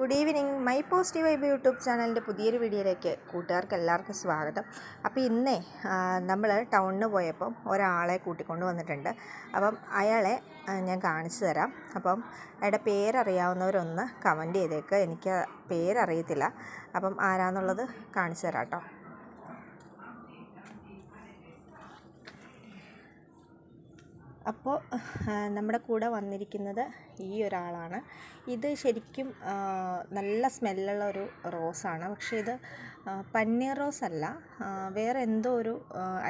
Good evening. My positive vibe YouTube ചാനലിൻ്റെ പുതിയൊരു വീഡിയോയിലേക്ക് കൂട്ടുകാർക്ക് എല്ലാവർക്കും സ്വാഗതം. അപ്പോൾ ഇന്നേ നമ്മൾ ടൗണിന് പോയപ്പം ഒരാളെ കൂട്ടിക്കൊണ്ട് വന്നിട്ടുണ്ട്. അപ്പം അയാളെ ഞാൻ കാണിച്ചു തരാം. അപ്പം അയാളുടെ പേരറിയാവുന്നവരൊന്ന് കമൻറ്റ് ചെയ്തേക്ക്. എനിക്ക് പേരറിയത്തില്ല. അപ്പം ആരാന്നുള്ളത് കാണിച്ചു തരാം കേട്ടോ. അപ്പോൾ നമ്മുടെ കൂടെ വന്നിരിക്കുന്നത് ഈ ഒരാളാണ്. ഇത് ശരിക്കും നല്ല സ്മെല്ലുള്ള ഒരു റോസാണ്. പക്ഷേ ഇത് പന്നീർ റോസ് അല്ല, വേറെ എന്തോ ഒരു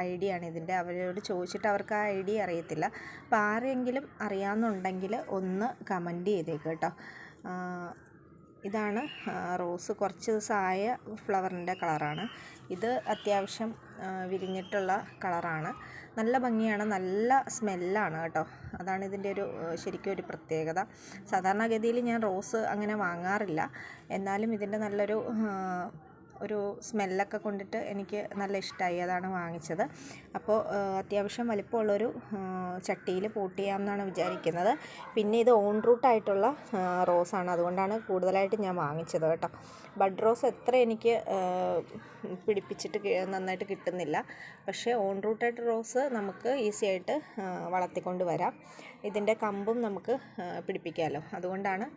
ഐഡിയ ആണ് ഇതിൻ്റെ. അവരോട് ചോദിച്ചിട്ട് അവർക്ക് ആ ഐഡിയ അറിയത്തില്ല. അപ്പോൾ ആരെങ്കിലും അറിയാമെന്നുണ്ടെങ്കിൽ ഒന്ന് കമൻറ്റ് ചെയ്തേക്ക് കേട്ടോ. ഇതാണ് റോസ്. കുറച്ച് ദിവസമായ ഫ്ലവറിൻ്റെ കളറാണ് ഇത്. അത്യാവശ്യം വിരിഞ്ഞിട്ടുള്ള കളറാണ്. നല്ല ഭംഗിയാണ്, നല്ല സ്മെല്ലാണ് കേട്ടോ. അതാണ് ഇതിൻ്റെ ഒരു ശരിക്കും ഒരു പ്രത്യേകത. സാധാരണഗതിയിൽ ഞാൻ റോസ് അങ്ങനെ വാങ്ങാറില്ല, എന്നാലും ഇതിൻ്റെ നല്ലൊരു ഒരു സ്മെല്ലൊക്കെ കൊണ്ടിട്ട് എനിക്ക് നല്ല ഇഷ്ടമായി, അതാണ് വാങ്ങിച്ചത്. അപ്പോൾ അത്യാവശ്യം വലിപ്പമുള്ളൊരു ചട്ടിയിൽ പോട്ട് ചെയ്യാമെന്നാണ് വിചാരിക്കുന്നത്. പിന്നെ ഇത് ഓൺ റൂട്ടായിട്ടുള്ള റോസാണ്, അതുകൊണ്ടാണ് കൂടുതലായിട്ട് ഞാൻ വാങ്ങിച്ചത് കേട്ടോ. ബഡ് റോസ് എത്ര എനിക്ക് പിടിപ്പിച്ചിട്ട് നന്നായിട്ട് കിട്ടുന്നില്ല. പക്ഷേ ഓൺ റൂട്ടായിട്ട് റോസ് നമുക്ക് ഈസി ആയിട്ട് വളർത്തിക്കൊണ്ട് വരാം. ഇതിൻ്റെ കമ്പും നമുക്ക് പിടിപ്പിക്കാമല്ലോ, അതുകൊണ്ടാണ്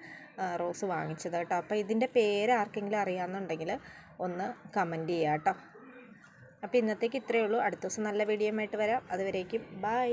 റോസ് വാങ്ങിച്ചത് കേട്ടോ. അപ്പോൾ ഇതിൻ്റെ പേര് ആർക്കെങ്കിലും അറിയാമെന്നുണ്ടെങ്കിൽ ഒന്ന് കമൻറ്റ് ചെയ്യാം കേട്ടോ. അപ്പോൾ ഇന്നത്തേക്ക് ഇത്രയേ ഉള്ളൂ. അടുത്ത ദിവസം നല്ല വീഡിയോ ആയിട്ട് വരാം. അതുവരേക്കും ബൈ.